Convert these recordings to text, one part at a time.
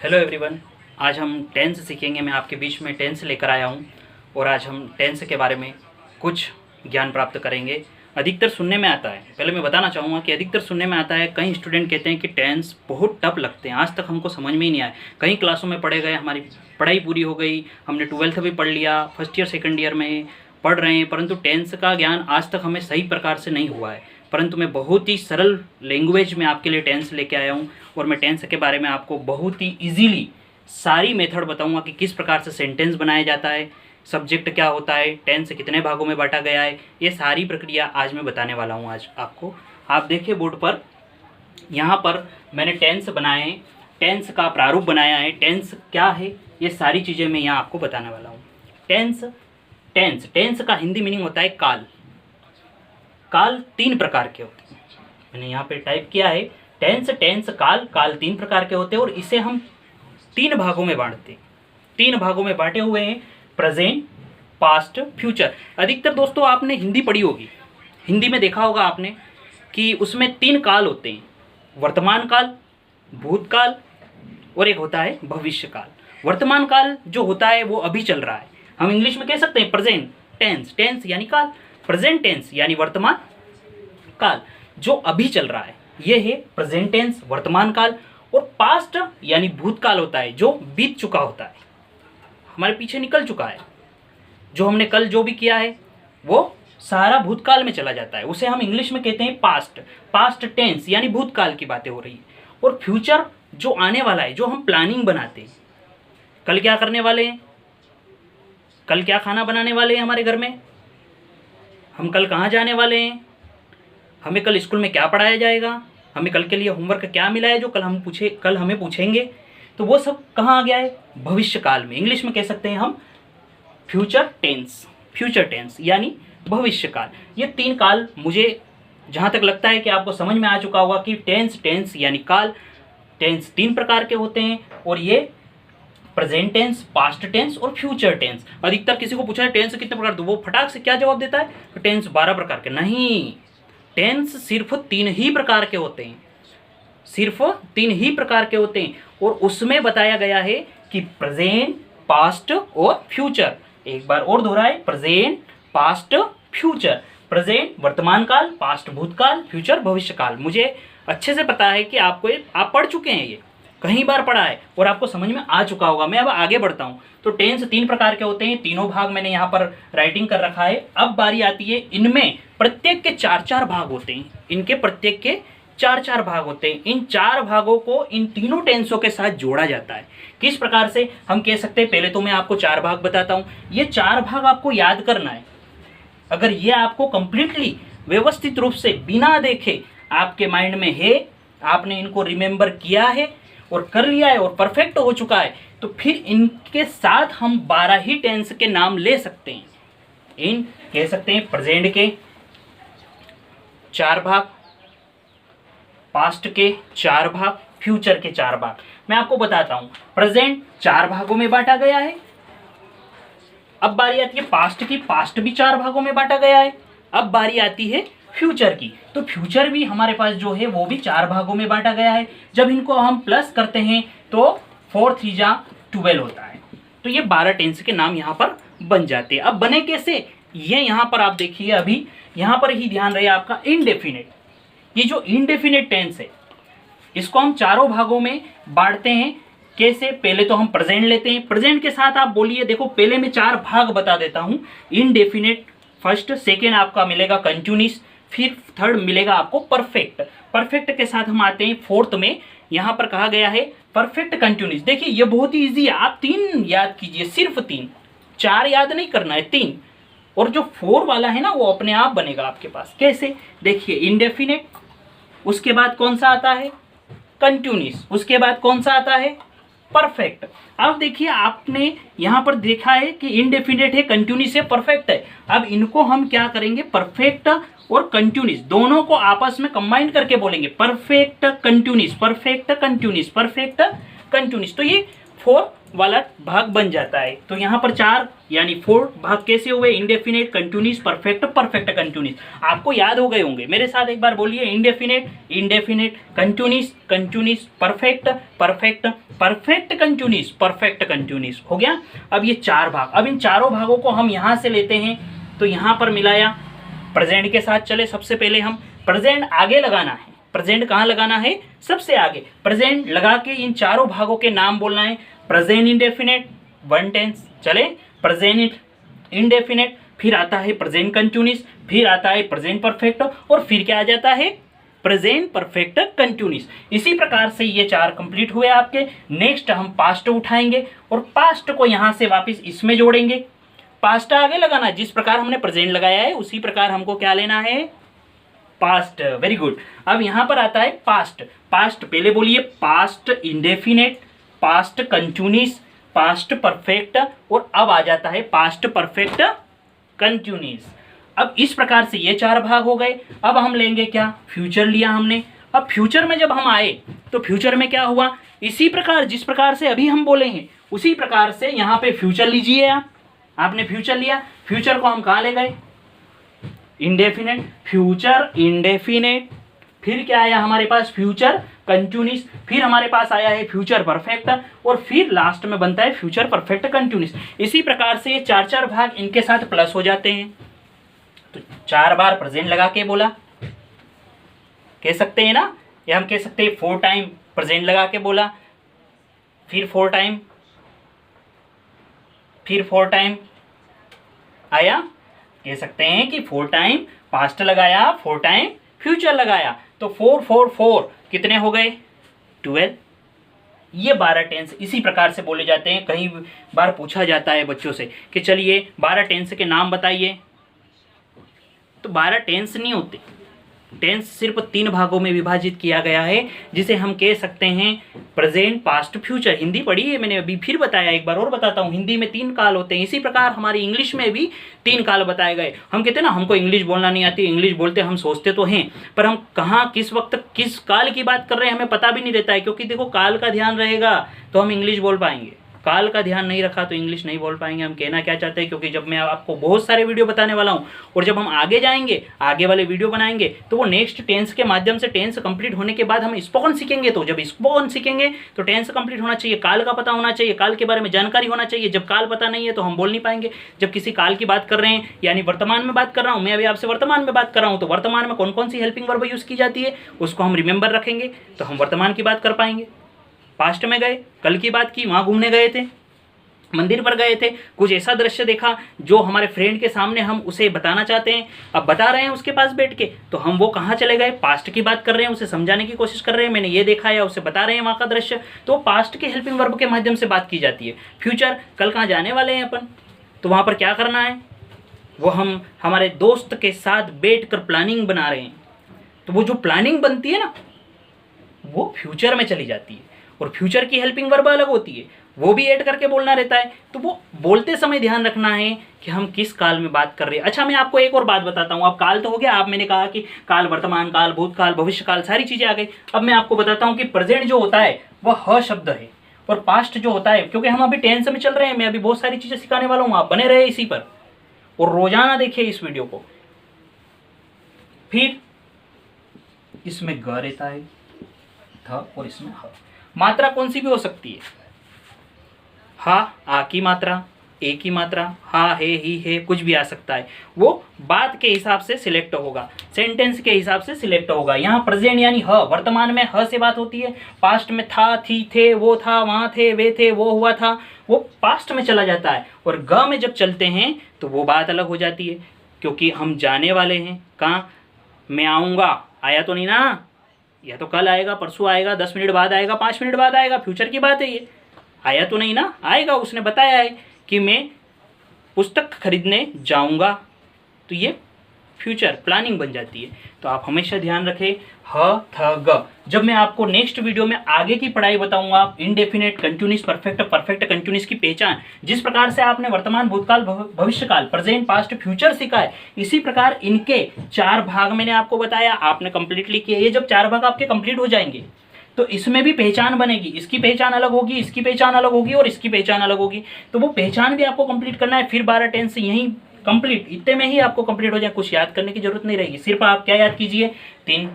Hello everyone. आज हम tense सीखेंगे। मैं आपके बीच में टेंस लेकर आया हूँ और आज हम टेंस के बारे में कुछ ज्ञान प्राप्त करेंगे। अधिकतर सुनने में आता है, पहले मैं बताना चाहूँगा कि अधिकतर सुनने में आता है। कई स्टूडेंट कहते हैं कि टेंस बहुत टफ लगते हैं, आज तक हमको समझ में ही नहीं आए। कई क्लासों में पढ़े गए, हमारी पढ़ाई पूरी हो गई, हमने 12th भी पढ़ लिया, फर्स्ट ईयर सेकेंड ईयर में पढ़ रहे हैं, परंतु टेंस का ज्ञान आज तक हमें सही प्रकार से नहीं हुआ है। परंतु मैं बहुत ही सरल लैंग्वेज में आपके लिए टेंस लेके आया हूँ और मैं टेंस के बारे में आपको बहुत ही इजीली सारी मेथड बताऊंगा कि किस प्रकार से सेंटेंस बनाया जाता है, सब्जेक्ट क्या होता है, टेंस कितने भागों में बांटा गया है, ये सारी प्रक्रिया आज मैं बताने वाला हूँ आज आपको। आप देखिए बोर्ड पर, यहाँ पर मैंने टेंस बनाए हैं, टेंस का प्रारूप बनाया है, टेंस क्या है, ये सारी चीज़ें मैं यहाँ आपको बताने वाला हूँ। टेंस टेंस टेंस का हिंदी मीनिंग होता है काल। काल 3 प्रकार के होते हैं, मैंने यहाँ पे टाइप किया है टेंस टेंस काल। काल 3 प्रकार के होते हैं और इसे हम 3 भागों में बांटते हैं। 3 भागों में बांटे हुए हैं, प्रेजेंट, पास्ट, फ्यूचर। अधिकतर दोस्तों आपने हिंदी पढ़ी होगी, हिंदी में देखा होगा आपने कि उसमें 3 काल होते हैं, वर्तमान काल, भूतकाल और एक होता है भविष्य काल। वर्तमान काल जो होता है वो अभी चल रहा है, हम इंग्लिश में कह सकते हैं प्रेजेंट टेंस। टेंस यानी काल, प्रेजेंट टेंस यानी वर्तमान काल जो अभी चल रहा है, ये है प्रेजेंट टेंस वर्तमान काल। और पास्ट यानी भूतकाल होता है जो बीत चुका होता है, हमारे पीछे निकल चुका है, जो हमने कल जो भी किया है वो सारा भूतकाल में चला जाता है, उसे हम इंग्लिश में कहते हैं पास्ट। पास्ट टेंस यानी भूतकाल की बातें हो रही है। और फ्यूचर जो आने वाला है, जो हम प्लानिंग बनाते हैं, कल क्या करने वाले हैं, कल क्या खाना बनाने वाले हैं हमारे घर में, हम कल कहाँ जाने वाले हैं, हमें कल स्कूल में क्या पढ़ाया जाएगा, हमें कल के लिए होमवर्क क्या मिला है जो कल हमें पूछेंगे, तो वो सब कहाँ आ गया है, भविष्य काल में। इंग्लिश में कह सकते हैं हम फ्यूचर टेंस। फ्यूचर टेंस यानी भविष्य काल। ये 3 काल मुझे जहाँ तक लगता है कि आपको समझ में आ चुका होगा कि टेंस यानी काल। टेंस 3 प्रकार के होते हैं और ये प्रेजेंट टेंस, पास्ट टेंस और फ्यूचर टेंस। अधिकतर किसी को पूछा है टेंस कितने प्रकार, तो वो फटाक से क्या जवाब देता है, तो टेंस 12 प्रकार के। नहीं, टेंस सिर्फ 3 ही प्रकार के होते हैं, सिर्फ 3 ही प्रकार के होते हैं। और उसमें बताया गया है कि प्रेजेंट, पास्ट और फ्यूचर। एक बार और दोहराए, प्रेजेंट, पास्ट, फ्यूचर। प्रेजेंट वर्तमान काल, पास्ट भूतकाल, फ्यूचर भविष्य काल। मुझे अच्छे से पता है कि आप पढ़ चुके हैं, ये कई बार पढ़ा है और आपको समझ में आ चुका होगा। मैं अब आगे बढ़ता हूँ। तो टेंस 3 प्रकार के होते हैं, तीनों भाग मैंने यहाँ पर राइटिंग कर रखा है। अब बारी आती है, इनमें प्रत्येक के 4-4 भाग होते हैं, इनके प्रत्येक के 4-4 भाग होते हैं। इन 4 भागों को इन तीनों टेंसों के साथ जोड़ा जाता है। किस प्रकार से हम कह सकते हैं, पहले तो मैं आपको 4 भाग बताता हूँ। ये 4 भाग आपको याद करना है। अगर ये आपको कंप्लीटली व्यवस्थित रूप से बिना देखे आपके माइंड में है, आपने इनको रिमेंबर किया है और कर लिया है और परफेक्ट हो चुका है, तो फिर इनके साथ हम 12 ही टेंस के नाम ले सकते हैं। इन कह सकते हैं प्रेजेंट के 4 भाग, पास्ट के 4 भाग, फ्यूचर के 4 भाग। मैं आपको बताता हूं, प्रेजेंट 4 भागों में बांटा गया है। अब बारी आती है पास्ट की, पास्ट भी 4 भागों में बांटा गया है। अब बारी आती है फ्यूचर की, तो फ्यूचर भी हमारे पास जो है वो भी 4 भागों में बांटा गया है। जब इनको हम प्लस करते हैं तो 4 3 जा 12 होता है। तो ये 12 टेंस के नाम यहाँ पर बन जाते हैं। अब बने कैसे, ये यहाँ पर आप देखिए, अभी यहाँ पर ही ध्यान रहे आपका इनडेफिनेट। ये जो इनडेफिनेट टेंस है, इसको हम 4 भागों में बांटते हैं। कैसे, पहले तो हम प्रेजेंट लेते हैं। प्रेजेंट के साथ आप बोलिए, देखो पहले मैं 4 भाग बता देता हूँ। इनडेफिनेट फर्स्ट, सेकेंड आपका मिलेगा कंटिन्यूअस, फिर थर्ड मिलेगा आपको परफेक्ट। परफेक्ट के साथ हम आते हैं 4th में, यहाँ पर कहा गया है परफेक्ट कंटिन्यूअस। देखिए ये बहुत ही ईजी है, आप 3 याद कीजिए, सिर्फ 3, 4 याद नहीं करना है, 3। और जो 4 वाला है ना वो अपने आप बनेगा आपके पास। कैसे, देखिए इनडेफिनेट, उसके बाद कौन सा आता है, कंटिन्यूअस, उसके बाद कौन सा आता है, परफेक्ट। अब देखिए आपने यहाँ पर देखा है कि इनडेफिनेट है, कंटिन्यूअस है, परफेक्ट है। अब इनको हम क्या करेंगे, परफेक्ट और कंटिन्यूअस दोनों को आपस में कंबाइन करके बोलेंगे, perfect continuous, perfect continuous, perfect continuous. तो ये 4 वाला भाग बन जाता है। तो यहाँ पर 4 यानी 4 भाग कैसे हुए? Indefinite, continuous, perfect, perfect continuous. आपको याद हो गए होंगे, मेरे साथ एक बार बोलिए, indefinite, indefinite, continuous, continuous, perfect, perfect, perfect continuous, perfect continuous. हो गया। अब ये 4 भाग, अब इन चारों भागों को हम यहाँ से लेते हैं, तो यहाँ पर मिलाया, प्रेजेंट के साथ चले। सबसे पहले हम प्रेजेंट आगे लगाना है। प्रेजेंट कहाँ लगाना है? सबसे आगे। प्रेजेंट लगा के इन चारों भागों के नाम बोलना है। प्रेजेंट इंडेफिनेट 1 टेंस, चले। प्रेजेंट इंडेफिनेट, फिर आता है प्रेजेंट कंटिन्यूस, फिर आता है प्रेजेंट परफेक्ट, और फिर क्या आ जाता है? Present perfect continuous. इसी प्रकार से ये 4 कंप्लीट हुए आपके। नेक्स्ट हम पास्ट उठाएंगे और पास्ट को यहाँ से वापस इसमें जोड़ेंगे। पास्ट आगे लगाना, जिस प्रकार हमने प्रेजेंट लगाया है उसी प्रकार हमको क्या लेना है? पास्ट। Very good. अब यहां पर आता है पास्ट। पास्ट पहले बोलिए, past indefinite, past continuous, past perfect, और अब आ जाता है पास्ट परफेक्ट कंटिन्यूस। अब इस प्रकार से ये 4 भाग हो गए। अब हम लेंगे क्या? फ्यूचर लिया हमने। अब फ्यूचर में जब हम आए तो फ्यूचर में क्या हुआ? इसी प्रकार जिस प्रकार से अभी हम बोले हैं उसी प्रकार से यहाँ पे फ्यूचर लीजिए आप। आपने फ्यूचर लिया, फ्यूचर को हम कहाँ ले गए? इंडेफिनेट, फ्यूचर इंडेफिनेट, फिर क्या आया हमारे पास? फ्यूचर कंटिन्यूस, फिर हमारे पास आया है फ्यूचर परफेक्ट, और फिर लास्ट में बनता है फ्यूचर परफेक्ट कंटिन्यूस। इसी प्रकार से ये 4 भाग इनके साथ प्लस हो जाते हैं। तो 4 बार प्रेजेंट लगा के बोला, कह सकते हैं ना, या हम कह सकते हैं 4 टाइम प्रेजेंट लगा के बोला, फिर 4 टाइम, फिर 4 टाइम आया। कह सकते हैं कि 4 टाइम पास्ट लगाया, 4 टाइम फ्यूचर लगाया, तो 4 4 4 कितने हो गए? 12। ये 12 टेंस इसी प्रकार से बोले जाते हैं। कई बार पूछा जाता है बच्चों से कि चलिए 12 टेंस के नाम बताइए, तो 12 टेंस नहीं होते। टेंस सिर्फ 3 भागों में विभाजित किया गया है, जिसे हम कह सकते हैं प्रेजेंट, पास्ट, फ्यूचर। हिंदी पढ़ी है मैंने अभी, फिर बताया, एक बार और बताता हूँ। हिंदी में 3 काल होते हैं। इसी प्रकार हमारी इंग्लिश में भी 3 काल बताए गए। हम कहते हैं ना, हमको इंग्लिश बोलना नहीं आती, इंग्लिश बोलते हम सोचते तो हैं, पर हम कहाँ, किस वक्त, किस काल की बात कर रहे हैं हमें पता भी नहीं रहता है। क्योंकि देखो, काल का ध्यान रहेगा तो हम इंग्लिश बोल पाएंगे, काल का ध्यान नहीं रखा तो इंग्लिश नहीं बोल पाएंगे। हम कहना क्या चाहते हैं, क्योंकि जब मैं आपको बहुत सारे वीडियो बताने वाला हूं, और जब हम आगे जाएंगे, आगे वाले वीडियो बनाएंगे, तो वो नेक्स्ट टेंस के माध्यम से, टेंस कंप्लीट होने के बाद हम स्पोकन सीखेंगे। तो जब स्पोकन सीखेंगे तो टेंस कंप्लीट होना चाहिए, काल का पता होना चाहिए, काल के बारे में जानकारी होना चाहिए। जब काल पता नहीं है तो हम बोल नहीं पाएंगे। जब किसी काल की बात कर रहे हैं, यानी वर्तमान में बात कर रहा हूँ, मैं अभी आपसे वर्तमान में बात कर रहा हूँ, तो वर्तमान में कौन कौन सी हेल्पिंग वर्ब यूज की जाती है उसको हम रिमेंबर रखेंगे, तो हम वर्तमान की बात कर पाएंगे। पास्ट में गए, कल की बात की, वहाँ घूमने गए थे, मंदिर पर गए थे, कुछ ऐसा दृश्य देखा जो हमारे फ्रेंड के सामने हम उसे बताना चाहते हैं, अब बता रहे हैं उसके पास बैठ के, तो हम वो कहाँ चले गए? पास्ट की बात कर रहे हैं, उसे समझाने की कोशिश कर रहे हैं, मैंने ये देखा, या उसे बता रहे हैं वहाँ का दृश्य, तो पास्ट के हेल्पिंग वर्ब के माध्यम से बात की जाती है। फ्यूचर, कल कहाँ जाने वाले हैं अपन, तो वहाँ पर क्या करना है? वो हम हमारे दोस्त के साथ बैठ कर प्लानिंग बना रहे हैं, तो वो जो प्लानिंग बनती है ना, वो फ्यूचर में चली जाती है। और फ्यूचर की हेल्पिंग वर्ब अलग होती है, वो भी ऐड करके बोलना रहता है। तो वो बोलते समय ध्यान रखना है कि हम किस काल में बात कर रहे हैं। अच्छा, मैं आपको एक और बात बताता हूँ। अब काल तो हो गया, आप मैंने कहा कि काल, वर्तमान काल, भूतकाल, भविष्य काल, सारी चीजें आ गई। अब मैं आपको बताता हूँ कि प्रेजेंट जो होता है वह ह शब्द है, और पास्ट जो होता है, क्योंकि हम अभी टेंस में चल रहे हैं, मैं अभी बहुत सारी चीजें सिखाने वाला हूँ, आप बने रहे इसी पर और रोजाना देखिए इस वीडियो को। फिर इसमें ग रहता है, थ, और इसमें ह। मात्रा कौन सी भी हो सकती है, हा, आ की मात्रा, ए की मात्रा, हा, है, ही, है, कुछ भी आ सकता है। वो बात के हिसाब से सिलेक्ट होगा, सेंटेंस के हिसाब से सिलेक्ट होगा। यहाँ प्रेजेंट यानी ह, वर्तमान में ह से बात होती है। पास्ट में था, थी, थे, वो था, वहाँ थे, वे थे, वो हुआ था, वो पास्ट में चला जाता है। और ग में जब चलते हैं तो वो बात अलग हो जाती है, क्योंकि हम जाने वाले हैं। कहाँ? मैं आऊँगा, आया तो नहीं ना, या तो कल आएगा, परसों आएगा, 10 मिनट बाद आएगा, 5 मिनट बाद आएगा, फ्यूचर की बात है ये। आया तो नहीं ना, आएगा। उसने बताया है कि मैं पुस्तक खरीदने जाऊंगा, तो ये फ्यूचर प्लानिंग बन जाती है। तो आप हमेशा ध्यान रखें, ह, थ, ग। जब मैं आपको नेक्स्ट वीडियो में आगे की पढ़ाई बताऊंगा, indefinite, continuous, perfect, perfect continuous की पहचान, जिस प्रकार से आपने वर्तमान, भूतकाल, भविष्यकाल, प्रेजेंट, पास्ट, फ्यूचर सीखा है, इसी प्रकार इनके 4 भाग मैंने आपको बताया, आपने कंप्लीटली किए। ये जब 4 भाग आपके कंप्लीट हो जाएंगे तो इसमें भी पहचान बनेगी, इसकी पहचान अलग होगी, इसकी पहचान अलग होगी और इसकी पहचान अलग होगी। तो वो पहचान भी आपको कंप्लीट करना है। फिर 12 टेंस यहीं कंप्लीट, इतने में ही आपको कंप्लीट हो जाए, कुछ याद करने की जरूरत नहीं रहेगी। सिर्फ आप क्या याद कीजिए, 3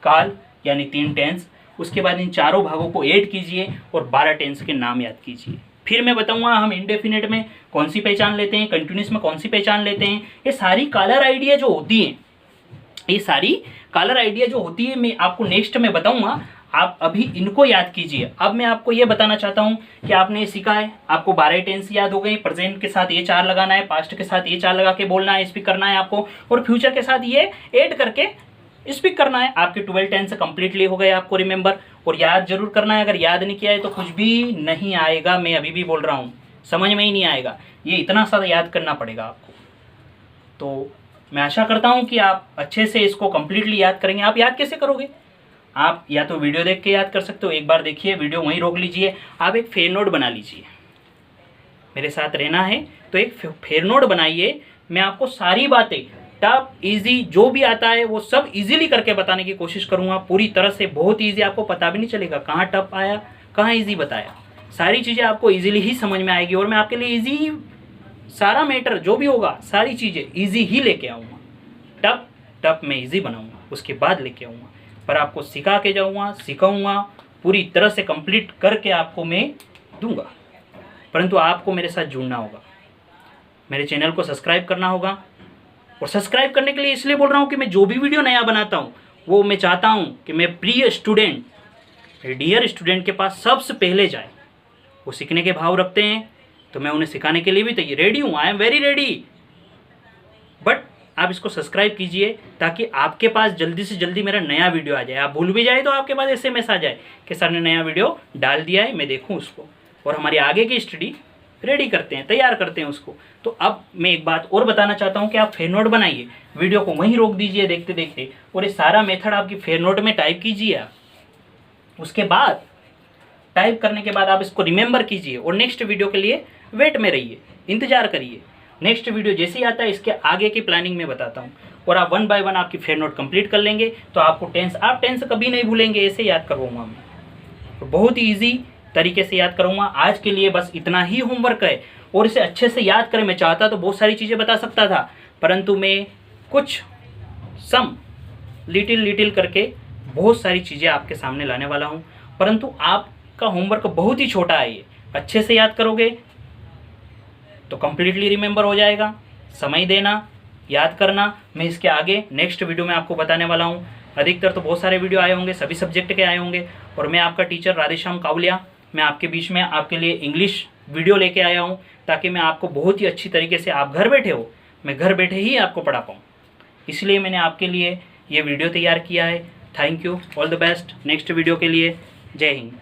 काल यानी 3 टेंस, उसके बाद इन चारों भागों को ऐड कीजिए और 12 टेंस के नाम याद कीजिए। फिर मैं बताऊंगा हम इंडेफिनिट में कौन सी पहचान लेते हैं, कंटिन्यूस में कौन सी पहचान लेते हैं। ये सारी कॉलर आइडिया जो होती है, ये सारी कॉलर आइडिया जो होती है, मैं आपको नेक्स्ट में बताऊंगा। आप अभी इनको याद कीजिए। अब मैं आपको ये बताना चाहता हूं कि आपने सीखा है, आपको 12 टेंस याद हो गई। प्रेजेंट के साथ ये 4 लगाना है, पास्ट के साथ ये 4 लगा के बोलना है, स्पीक करना है आपको, और फ्यूचर के साथ ये ऐड करके स्पीक करना है। आपके 12 टेंस कंप्लीटली हो गए आपको रिमेंबर, और याद जरूर करना है। अगर याद नहीं किया है तो कुछ भी नहीं आएगा, मैं अभी भी बोल रहा हूँ, समझ में ही नहीं आएगा। ये इतना सारा याद करना पड़ेगा आपको। तो मैं आशा करता हूँ कि आप अच्छे से इसको कंप्लीटली याद करेंगे। आप याद कैसे करोगे? आप या तो वीडियो देख के याद कर सकते हो, एक बार देखिए वीडियो, वहीं रोक लीजिए, आप एक फेयर नोट बना लीजिए। मेरे साथ रहना है तो एक फेयर नोट बनाइए। मैं आपको सारी बातें टफ इजी जो भी आता है वो सब इजीली करके बताने की कोशिश करूँगा, पूरी तरह से। बहुत इजी, आपको पता भी नहीं चलेगा कहाँ टफ आया कहाँ इजी बताया। सारी चीज़ें आपको इजीली ही समझ में आएगी, और मैं आपके लिए इजी सारा मैटर जो भी होगा, सारी चीज़ें इजी ही लेके आऊँगा। टफ टफ मैं इजी बनाऊँगा, उसके बाद लेके आऊँगा, पर आपको सिखा के जाऊँगा, सिखाऊँगा, पूरी तरह से कंप्लीट करके आपको मैं दूंगा। परंतु आपको मेरे साथ जुड़ना होगा, मेरे चैनल को सब्सक्राइब करना होगा। और सब्सक्राइब करने के लिए इसलिए बोल रहा हूँ कि मैं जो भी वीडियो नया बनाता हूँ वो मैं चाहता हूँ कि मैं प्रिय स्टूडेंट, डियर स्टूडेंट के पास सबसे पहले जाए। वो सीखने के भाव रखते हैं तो मैं उन्हें सिखाने के लिए भी तैयार रेडी हूँ, I am very ready. But आप इसको सब्सक्राइब कीजिए ताकि आपके पास जल्दी से जल्दी मेरा नया वीडियो आ जाए। आप भूल भी जाए तो आपके पास SMS आ जाए कि सर ने नया वीडियो डाल दिया है, मैं देखूँ उसको, और हमारी आगे की स्टडी रेडी करते हैं, तैयार करते हैं उसको। तो अब मैं एक बात और बताना चाहता हूँ कि आप फेयर नोट बनाइए, वीडियो को वहीं रोक दीजिए देखते देखते, और ये सारा मेथड आपकी फेयर नोट में टाइप कीजिए आप। उसके बाद टाइप करने के बाद आप इसको रिमेंबर कीजिए, और नेक्स्ट वीडियो के लिए वेट में रहिए, इंतजार करिए। नेक्स्ट वीडियो जैसे ही आता है इसके आगे की प्लानिंग में बताता हूँ, और आप 1 बाय 1 आपकी फेयर नोट कंप्लीट कर लेंगे तो आपको टेंस, आप टेंस कभी नहीं भूलेंगे। ऐसे याद करवाऊँगा मैं, तो बहुत ही ईजी तरीके से याद करूँगा। आज के लिए बस इतना ही होमवर्क है, और इसे अच्छे से याद करें। मैं चाहता तो बहुत सारी चीज़ें बता सकता था, परंतु मैं कुछ सम लिटिल करके बहुत सारी चीज़ें आपके सामने लाने वाला हूँ। परंतु आपका होमवर्क बहुत ही छोटा है, ये अच्छे से याद करोगे तो कंप्लीटली रिमेंबर हो जाएगा। समय देना, याद करना, मैं इसके आगे नेक्स्ट वीडियो में आपको बताने वाला हूँ। अधिकतर तो बहुत सारे वीडियो आए होंगे, सभी सब्जेक्ट के आए होंगे, और मैं आपका टीचर राधेश्याम कावलिया, मैं आपके बीच में आपके लिए इंग्लिश वीडियो लेके आया हूँ, ताकि मैं आपको बहुत ही अच्छी तरीके से, आप घर बैठे हो, मैं घर बैठे ही आपको पढ़ा पाऊँ। इसलिए मैंने आपके लिए ये वीडियो तैयार किया है। Thank you, all the best next video के लिए। जय हिंद।